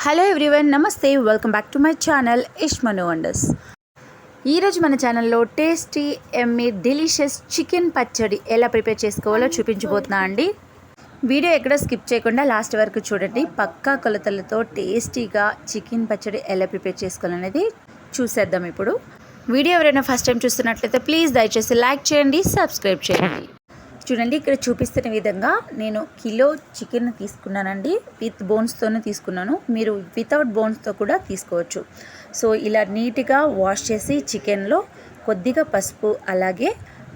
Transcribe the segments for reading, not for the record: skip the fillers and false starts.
Hello everyone, నమస్తే. Welcome back to my channel Ishmanu wonders. ఈరోజు మన ఛానల్లో టేస్టీ ఎమ్మీ డెలిషియస్ చికెన్ పచ్చడి ఎలా ప్రిపేర్ చేసుకోవాలో చూపించబోతున్నా అండి. వీడియో ఎక్కడ స్కిప్ చేయకుండా లాస్ట్ వరకు చూడండి. పక్కా కొలతలతో టేస్టీగా చికెన్ పచ్చడి ఎలా ప్రిపేర్ చేసుకోవాలనేది చూసేద్దాం. ఇప్పుడు వీడియో ఎవరైనా ఫస్ట్ టైం చూస్తున్నట్లయితే ప్లీజ్ దయచేసి లైక్ చేయండి, సబ్స్క్రైబ్ చేయండి. చూడండి, ఇక్కడ చూపిస్తున్న విధంగా నేను కిలో చికెన్ తీసుకున్నానండి. విత్ బోన్స్తోనే తీసుకున్నాను. మీరు వితౌట్ బోన్స్తో కూడా తీసుకోవచ్చు. సో ఇలా నీట్గా వాష్ చేసి చికెన్లో కొద్దిగా పసుపు అలాగే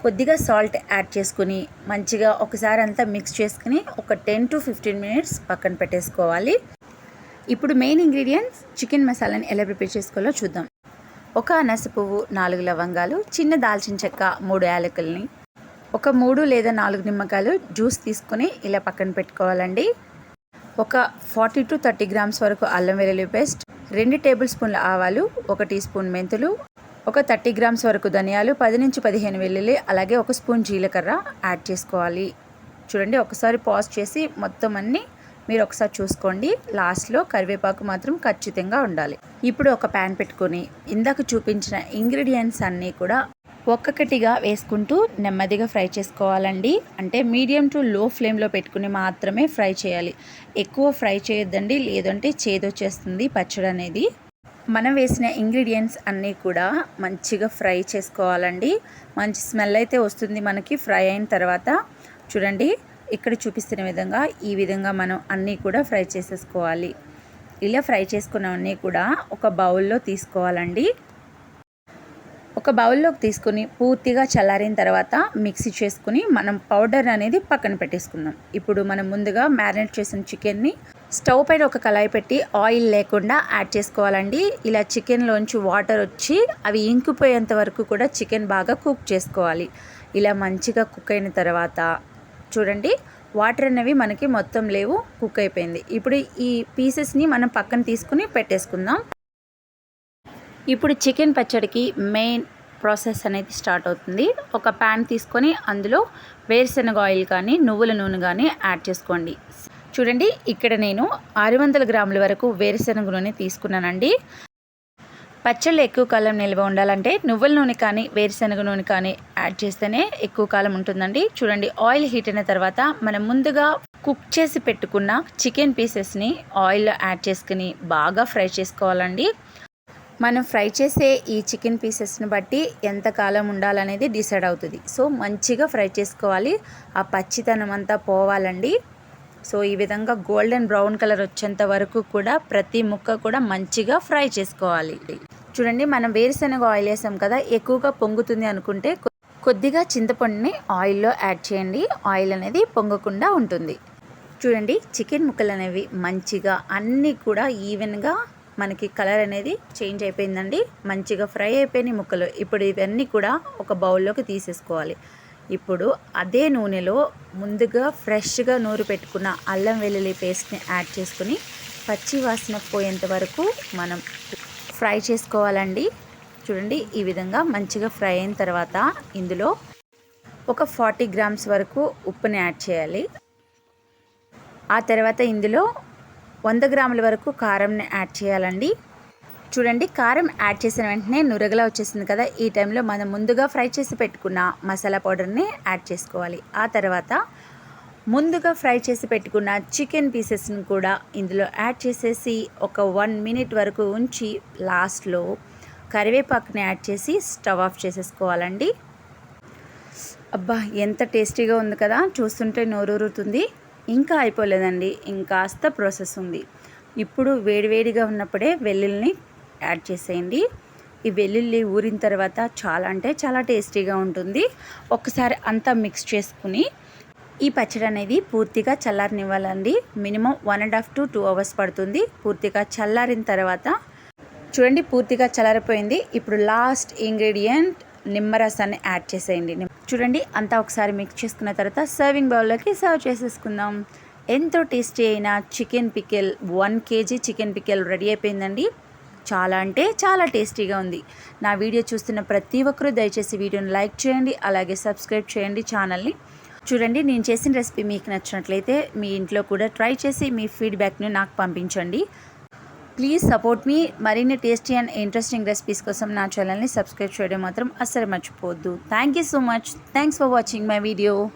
కొద్దిగా సాల్ట్ యాడ్ చేసుకుని మంచిగా ఒకసారి అంతా మిక్స్ చేసుకుని ఒక 10 to 15 మినిట్స్ పక్కన పెట్టేసుకోవాలి. ఇప్పుడు మెయిన్ ఇంగ్రీడియంట్స్ చికెన్ మసాలాని ఎలా ప్రిపేర్ చేసుకోవాలో చూద్దాం. ఒక అనాస పువ్వు, 4 లవంగాలు, చిన్న దాల్చిన చెక్క, 3 యాలకుల్ని, ఒక 3 లేదా 4 నిమ్మకాయలు జ్యూస్ తీసుకొని ఇలా పక్కన పెట్టుకోవాలండి. ఒక 40 to 30 గ్రామ్స్ వరకు అల్లం వెల్లుల్లి పేస్ట్, 2 టేబుల్ స్పూన్ల ఆవాలు, 1 టీ స్పూన్ మెంతులు, ఒక 30 గ్రామ్స్ వరకు ధనియాలు, 10 నుంచి 15 వెల్లుల్లి, అలాగే 1 స్పూన్ జీలకర్ర యాడ్ చేసుకోవాలి. చూడండి, ఒకసారి పాజ్ చేసి మొత్తం అన్నీ మీరు ఒకసారి చూసుకోండి. లాస్ట్లో కరివేపాకు మాత్రం ఖచ్చితంగా ఉండాలి. ఇప్పుడు ఒక ప్యాన్ పెట్టుకొని ఇందాక చూపించిన ఇంగ్రీడియంట్స్ అన్నీ కూడా ఒక్కొక్కటిగా వేసుకుంటూ నెమ్మదిగా ఫ్రై చేసుకోవాలండి. అంటే మీడియం టు లో ఫ్లేమ్లో పెట్టుకుని మాత్రమే ఫ్రై చేయాలి. ఎక్కువ ఫ్రై చేయొద్దండి, లేదంటే చేదొచ్చేస్తుంది పచ్చడి అనేది. మనం వేసిన ఇంగ్రీడియంట్స్ అన్నీ కూడా మంచిగా ఫ్రై చేసుకోవాలండి. మంచి స్మెల్ అయితే వస్తుంది మనకి ఫ్రై అయిన తర్వాత. చూడండి, ఇక్కడ చూపిస్తున్న విధంగా ఈ విధంగా మనం అన్నీ కూడా ఫ్రై చేసేసుకోవాలి. ఇలా ఫ్రై చేసుకున్నవన్నీ కూడా ఒక బౌల్లో తీసుకోవాలండి. ఒక బౌల్లోకి తీసుకుని పూర్తిగా చల్లారిన తర్వాత మిక్సీ చేసుకుని మనం పౌడర్ అనేది పక్కన పెట్టేసుకుందాం. ఇప్పుడు మనం ముందుగా మ్యారినేట్ చేసిన చికెన్ని స్టవ్ పైన ఒక కళాయి పెట్టి ఆయిల్ లేకుండా యాడ్ చేసుకోవాలండి. ఇలా చికెన్లోంచి వాటర్ వచ్చి అవి ఇంకిపోయేంత వరకు కూడా చికెన్ బాగా కుక్ చేసుకోవాలి. ఇలా మంచిగా కుక్ అయిన తర్వాత చూడండి, వాటర్ అనేవి మనకి మొత్తం లేవు, కుక్ అయిపోయింది. ఇప్పుడు ఈ పీసెస్ని మనం పక్కన తీసుకుని పెట్టేసుకుందాం. ఇప్పుడు చికెన్ పచ్చడికి మెయిన్ ప్రాసెస్ అనేది స్టార్ట్ అవుతుంది. ఒక ప్యాన్ తీసుకొని అందులో వేరుశనగ ఆయిల్ కానీ నువ్వుల నూనె కానీ యాడ్ చేసుకోండి. చూడండి, ఇక్కడ నేను 600 గ్రాముల వరకు వేరుశనగ నూనె తీసుకున్నానండి. పచ్చళ్ళు ఎక్కువ కాలం నిల్వ ఉండాలంటే నువ్వుల నూనె కానీ వేరుశనగ నూనె కానీ యాడ్ చేస్తేనే ఎక్కువ కాలం ఉంటుందండి. చూడండి, ఆయిల్ హీట్ అయిన తర్వాత మనం ముందుగా కుక్ చేసి పెట్టుకున్న చికెన్ పీసెస్ని ఆయిల్లో యాడ్ చేసుకుని బాగా ఫ్రై చేసుకోవాలండి. మనం ఫ్రై చేసే ఈ చికెన్ పీసెస్ని బట్టి ఎంతకాలం ఉండాలనేది డిసైడ్ అవుతుంది. సో మంచిగా ఫ్రై చేసుకోవాలి, ఆ పచ్చితనం అంతా పోవాలండి. సో ఈ విధంగా గోల్డెన్ బ్రౌన్ కలర్ వచ్చేంత వరకు కూడా ప్రతి ముక్క కూడా మంచిగా ఫ్రై చేసుకోవాలి. చూడండి, మనం వేరుశనగ ఆయిల్ వేసాం కదా, ఎక్కువగా పొంగుతుంది అనుకుంటే కొద్దిగా చింతపండుని ఆయిల్లో యాడ్ చేయండి. ఆయిల్ అనేది పొంగకుండా ఉంటుంది. చూడండి, చికెన్ ముక్కలు అనేవి మంచిగా అన్నీ కూడా ఈవెన్గా మనకి కలర్ అనేది చేంజ్ అయిపోయిందండి. మంచిగా ఫ్రై అయిపోయినాయి ముక్కలు. ఇప్పుడు ఇవన్నీ కూడా ఒక బౌల్లోకి తీసేసుకోవాలి. ఇప్పుడు అదే నూనెలో ముందుగా ఫ్రెష్గా నూరు పెట్టుకున్న అల్లం వెల్లుల్లి పేస్ట్ని యాడ్ చేసుకుని పచ్చి వాసన పోయేంత వరకు మనం ఫ్రై చేసుకోవాలండి. చూడండి, ఈ విధంగా మంచిగా ఫ్రై అయిన తర్వాత ఇందులో ఒక 40 గ్రామ్స్ వరకు ఉప్పుని యాడ్ చేయాలి. ఆ తర్వాత ఇందులో 100 గ్రాముల వరకు కారంని యాడ్ చేయాలండి. చూడండి, కారం యాడ్ చేసిన వెంటనే నురగలా వచ్చేసింది కదా, ఈ టైంలో మనం ముందుగా ఫ్రై చేసి పెట్టుకున్న మసాలా పౌడర్ని యాడ్ చేసుకోవాలి. ఆ తర్వాత ముందుగా ఫ్రై చేసి పెట్టుకున్న చికెన్ పీసెస్ని కూడా ఇందులో యాడ్ చేసేసి ఒక 1 మినిట్ వరకు ఉంచి లాస్ట్లో కరివేపాకుని యాడ్ చేసి స్టవ్ ఆఫ్ చేసేసుకోవాలండి. అబ్బా, ఎంత టేస్టీగా ఉంది కదా, చూస్తుంటే నోరూరుతుంది. ఇంకా అయిపోలేదండి, ఇంకాస్త ప్రాసెస్ ఉంది. ఇప్పుడు వేడివేడిగా ఉన్నప్పుడే వెల్లుల్లిని యాడ్ చేసేయండి. ఈ వెల్లుల్లి ఊరిన తర్వాత చాలా అంటే చాలా టేస్టీగా ఉంటుంది. ఒకసారి అంతా మిక్స్ చేసుకుని ఈ పచ్చడి అనేది పూర్తిగా చల్లారనివ్వాలండి. మినిమం 1.5 to 2 అవర్స్ పడుతుంది. పూర్తిగా చల్లారిన తర్వాత చూడండి, పూర్తిగా చల్లారిపోయింది. ఇప్పుడు లాస్ట్ ఇంగ్రీడియంట్ నిమ్మరసాన్ని యాడ్ చేసేయండి. చూడండి, అంతా ఒకసారి మిక్స్ చేసుకున్న తర్వాత సర్వింగ్ బౌల్లోకి సర్వ్ చేసేసుకుందాం. ఎంతో టేస్టీ అయిన chicken pickle, 1 kg chicken pickle ready అయిపోయిందండి. చాలా అంటే చాలా టేస్టీగా ఉంది. నా వీడియో చూస్తున్న ప్రతి ఒక్కరూ దయచేసి వీడియోని లైక్ చేయండి, అలాగే సబ్స్క్రైబ్ చేయండి ఛానల్ని. చూడండి, నేను చేసిన రెసిపీ మీకు నచ్చినట్లయితే మీ ఇంట్లో కూడా ట్రై చేసి మీ ఫీడ్బ్యాక్ని నాకు పంపించండి. ప్లీజ్ సపోర్ట్ మీ. మరిన్ని టేస్టీ అండ్ ఇంట్రెస్టింగ్ రెసిపీస్ కోసం నా ఛానల్ని సబ్స్క్రైబ్ చేయడం మాత్రం అస్సలు మర్చిపోవద్దు. Thank you so much. Thanks for watching my video.